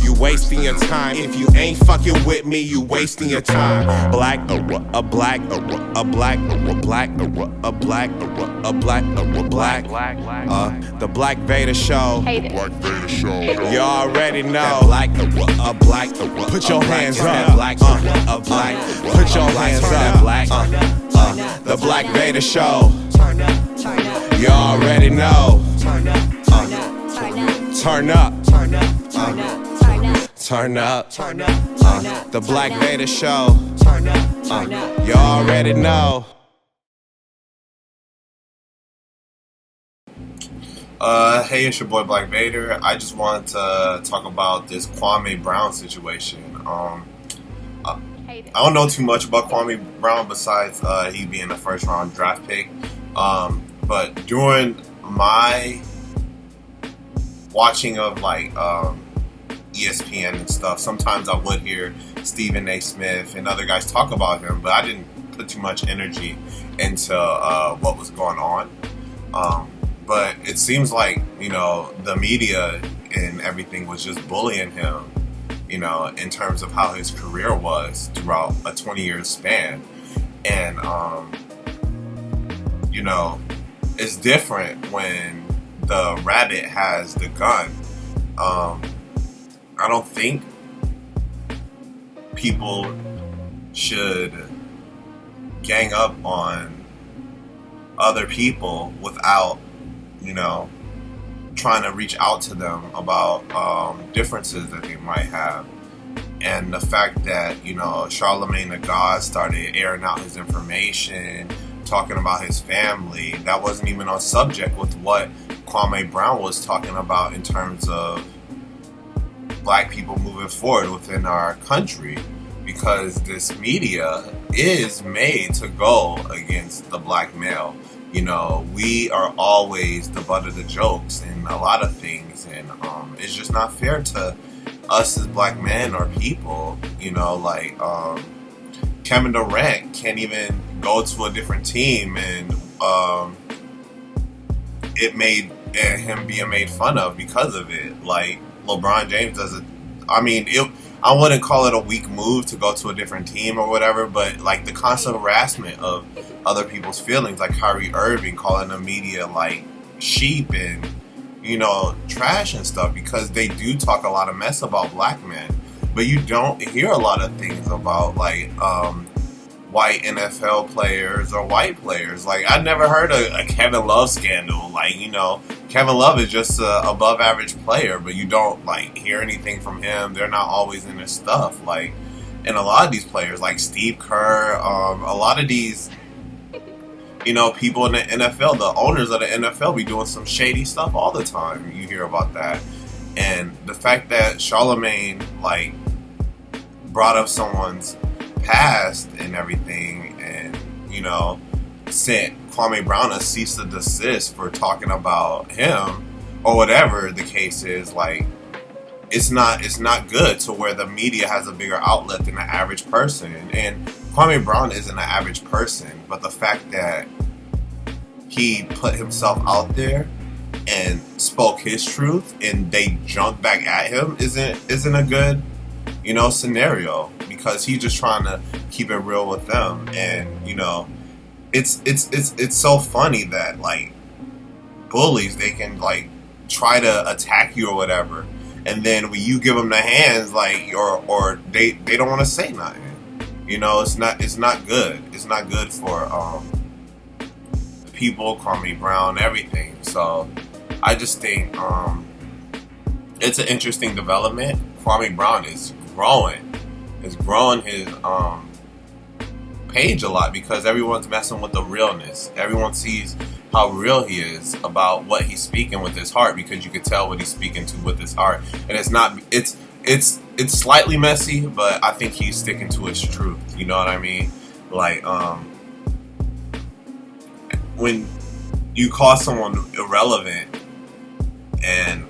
You wasting your time. If you ain't fucking with me, you wasting your time. Black, a black, a black, a black, a black, a black, a black. The Blak Vader show. Blak Vader show. You already know. Black, a black, put your hands up. Black, a black, put your hands up. Black, the Blak Vader show. You already know. Turn up. Turn up. The Blak Vader show. You already know. Hey, it's your boy Blak Vader. I just wanted to talk about this Kwame Brown situation. I don't know too much about Kwame Brown besides he being a first round draft pick. But during my watching of like ESPN and stuff, sometimes I would hear Stephen A. Smith and other guys talk about him, but I didn't put too much energy into what was going on. But it seems like, you know, the media and everything was just bullying him, you know, in terms of how his career was throughout a 20-year span. And, you know, it's different when the rabbit has the gun. I don't think people should gang up on other people without, you know, trying to reach out to them about differences that they might have. And the fact that, you know, Charlemagne the God started airing out his information, talking about his family, that wasn't even on subject with what Kwame Brown was talking about in terms of black people moving forward within our country, because this media is made to go against the black male. You know, we are always the butt of the jokes in a lot of things, and it's just not fair to us as black men or people. You know, like Kevin Durant can't even go to a different team, and it made him being made fun of because of it. Like LeBron James doesn't. I mean, I wouldn't call it a weak move to go to a different team or whatever, but like the constant harassment of other people's feelings, like Kyrie Irving calling the media like sheep and, you know, trash and stuff, because they do talk a lot of mess about black men, but you don't hear a lot of things about like white NFL players or white players. Like, I never heard a Kevin Love scandal. Like, you know, Kevin Love is just a above average player, but you don't like hear anything from him. They're not always in their stuff. Like, and a lot of these players, like Steve Kerr, a lot of these, you know, people in the NFL, the owners of the NFL, be doing some shady stuff all the time. You hear about that. And the fact that Charlemagne, like, brought up someone's past and everything, and, you know, sent Kwame Brown a cease and desist for talking about him, or whatever the case is, like, it's not good to where the media has a bigger outlet than the average person. And Kwame Brown isn't an average person, but the fact that he put himself out there and spoke his truth and they jumped back at him isn't a good, you know, scenario, because he's just trying to keep it real with them. And, you know, it's so funny that, like, bullies, they can, like, try to attack you or whatever, and then when you give them the hands, like, or they don't want to say nothing. You know, it's not good. It's not good for people, Kwame Brown, everything. So I just think it's an interesting development. Kwame Brown is growing his page a lot, because everyone's messing with the realness. Everyone sees how real he is about what he's speaking with his heart, because you can tell what he's speaking to with his heart. And it's slightly messy, but I think he's sticking to his truth. You know what I mean? Like, when you call someone irrelevant and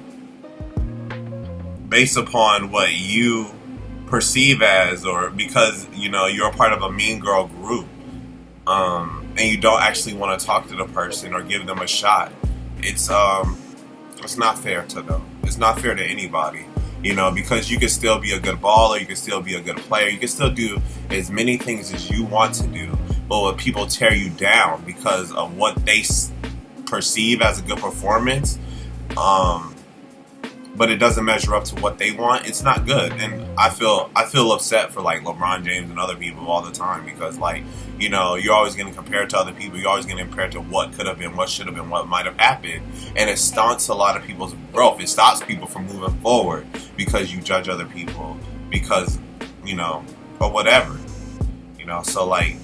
based upon what you perceive as, or because, you know, you're a part of a mean girl group, and you don't actually want to talk to the person or give them a shot, it's not fair to them. It's not fair to anybody. You know, because you can still be a good baller, you can still be a good player, you can still do as many things as you want to do. But when people tear you down because of what they perceive as a good performance, but it doesn't measure up to what they want, it's not good. And I feel upset for like LeBron James and other people all the time, because like, you know, you're always getting compared to other people, you're always getting compared to what could have been, what should have been, what might have happened, and it stunts a lot of people's growth. It stops people from moving forward because you judge other people because, you know, or whatever, you know. So like,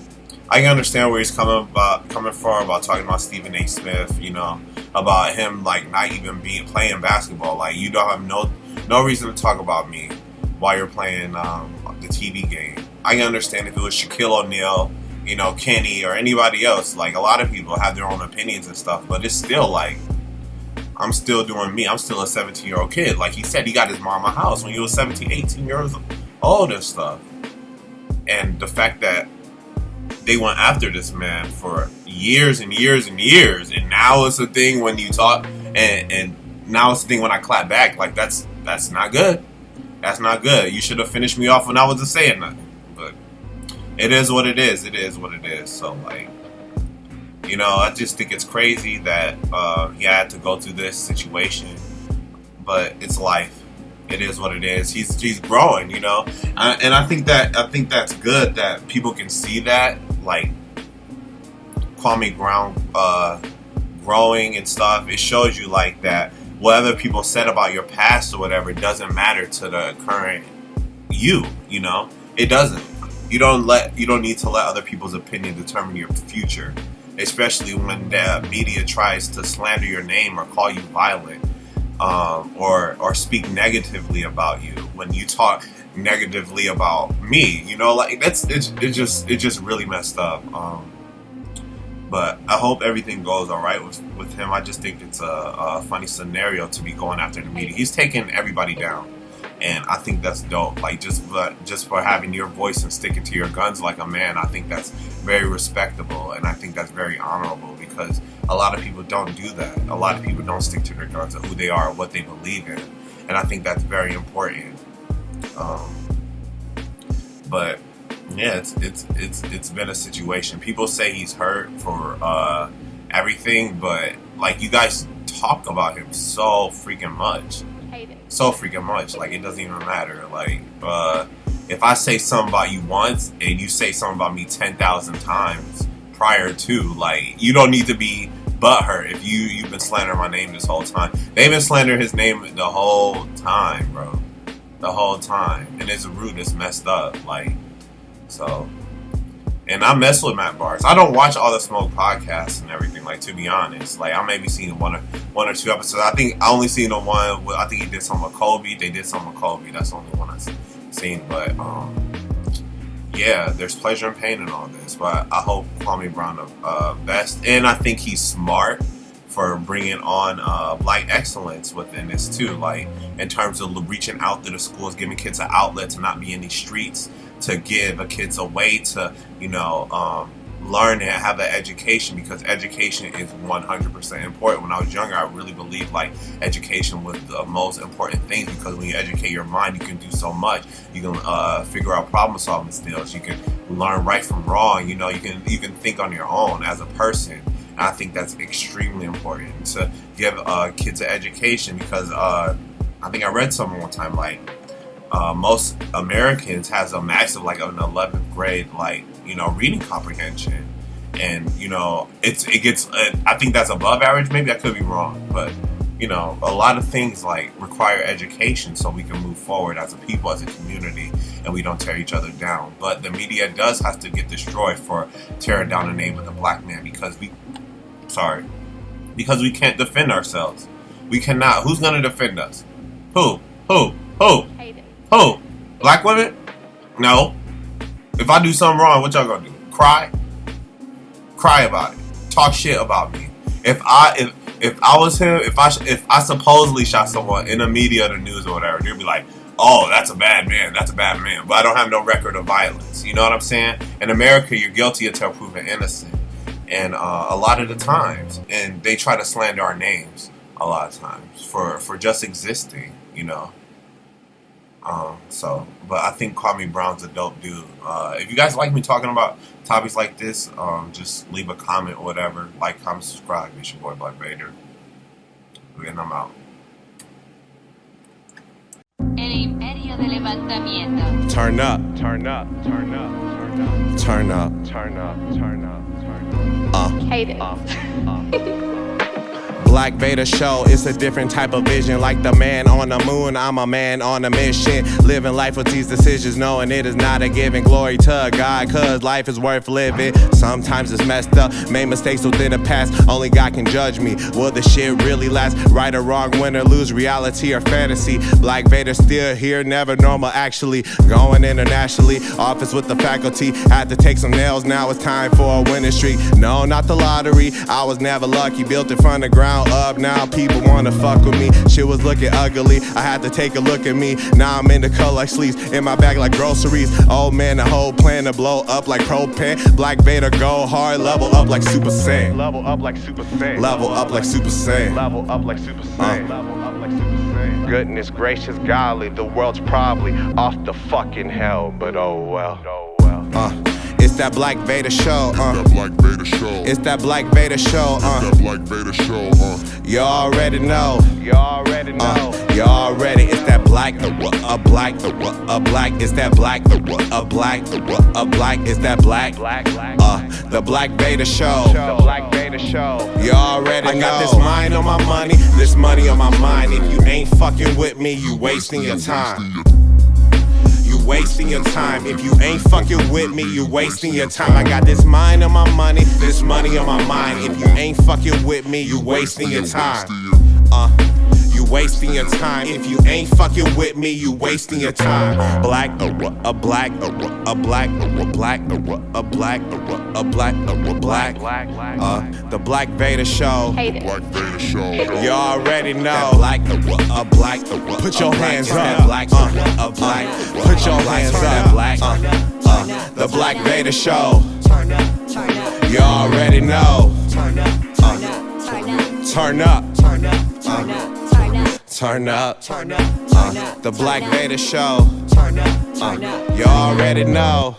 I can understand where he's coming from about talking about Stephen A. Smith, you know, about him like not even playing basketball. Like, you don't have no reason to talk about me while you're playing the TV game. I can understand if it was Shaquille O'Neal, you know, Kenny, or anybody else. Like, a lot of people have their own opinions and stuff, but it's still like, I'm still doing me. I'm still a 17-year-old kid. Like he said, he got his mom a house when he was 17, 18 years old and stuff. And the fact that they went after this man for years and years and years, and now it's a thing when you talk, and now it's a thing when I clap back. Like, that's not good. That's not good. You should have finished me off when I wasn't saying nothing. But it is what it is. It is what it is. So like, you know, I just think it's crazy that he had to go through this situation, but it's life. It is what it is. He's growing, you know, and I think that's good that people can see that, like Kwame growing and stuff. It shows you like that what other people said about your past or whatever doesn't matter to the current you. You know, it doesn't. You don't need to let other people's opinion determine your future, especially when the media tries to slander your name or call you violent. Or speak negatively about you when you talk negatively about me, you know, like it's just really messed up. But I hope everything goes all right with him. I just think it's a funny scenario to be going after the media. He's taking everybody down, and I think that's dope. Like, just for having your voice and sticking to your guns like a man, I think that's very respectable, and I think that's very honorable, because a lot of people don't do that. A lot of people don't stick to their guns of who they are, what they believe in, and I think that's very important. But yeah, it's been a situation. People say he's hurt for everything, but like, you guys talk about him so freaking much. Like, it doesn't even matter. Like, if I say something about you once and you say something about me 10,000 times prior to, like, you don't need to be butthurt if you've been slandering my name this whole time. They've been slandering his name the whole time, bro. The whole time. And it's rude, it's messed up. Like, so. And I mess with Matt Barnes. I don't watch all the Smoke podcasts and everything, like, to be honest. Like, I maybe seen one or two episodes. I think I only seen the one I think he did something with Kobe. They did something with Kobe. That's the only one I've seen. But yeah, there's pleasure and pain in all this. But I hope Kwame Brown the best. And I think he's smart for bringing on Black excellence within this too. Like, in terms of reaching out to the schools, giving kids an outlet to not be in these streets, to give kids a way to, you know, learn and have an education, because education is 100% important. When I was younger, I really believed like education was the most important thing, because when you educate your mind, you can do so much. You can figure out problem solving skills. You can learn right from wrong. You know, you can think on your own as a person. And I think that's extremely important to give kids an education, because I think I read something one time, like, most Americans has a massive, like, an 11th grade, like, you know, reading comprehension, and, you know, it gets I think that's above average. Maybe I could be wrong, but, you know, a lot of things like require education so we can move forward as a people, as a community, and we don't tear each other down. But the media does have to get destroyed for tearing down the name of the black man, because we can't defend ourselves. We cannot. Who's gonna defend us? Who? Who? Black women? No. If I do something wrong, what y'all gonna do? Cry? Cry about it. Talk shit about me. If I was him, if I supposedly shot someone in the media or the news or whatever, they'd be like, oh, that's a bad man. That's a bad man. But I don't have no record of violence. You know what I'm saying? In America, you're guilty until proven innocent. And a lot of the times, and they try to slander our names a lot of times for just existing, you know. But I think Kwame Brown's a dope dude. If you guys like me talking about topics like this, just leave a comment or whatever. Like, comment, subscribe. It's your boy Blak Vader. And I'm out. El Imperio de Levantamiento. Turn up, turn up, turn up, turn up, turn up, turn up, turn up. Blak Vader show, it's a different type of vision. Like the man on the moon, I'm a man on a mission. Living life with these decisions, knowing it is not a given. Glory to God, cause life is worth living. Sometimes it's messed up, made mistakes within the past. Only God can judge me. Will the shit really last? Right or wrong, win or lose, reality or fantasy? Blak Vader still here, never normal actually. Going internationally, office with the faculty. Had to take some nails, now it's time for a winning streak. No, not the lottery, I was never lucky. Built it from the ground up, now people wanna fuck with me. Shit was looking ugly, I had to take a look at me. Now I'm in the color like sleeves, in my bag like groceries. Oh man, the whole plan to blow up like propane. Blak Vader go hard, level up like Super Saiyan. Level up like Super Saiyan. Level up like Super Saiyan. Level up like Super Saiyan. Level up like Super Saiyan. Goodness gracious golly, the world's probably off the fucking hell, but oh well. It's that Blak Vader show, It's that Blak Vader show. It's that Blak Vader show, It's that Blak Vader show, You already know. You already know. You already. It's that Blak, Blak, It's that Blak, Blak, It's that Blak, the Blak Vader show. The Blak Vader show. You already know. I got this mind on my money, this money on my mind. If you ain't fucking with me, you wasting your time. You wasting your time. If you ain't fucking with me, you wasting your time. I got this mind on my money, this money on my mind. If you ain't fucking with me, you wasting your time. You wasting your time. If you ain't fucking with me, you wasting your time. Blak, the Blak Vader show. Blak Vader show. You already know. Put your hands up. Put your hands up. The Blak Vader show. You already know. Turn up. Turn up. The Blak Vader show. You already know.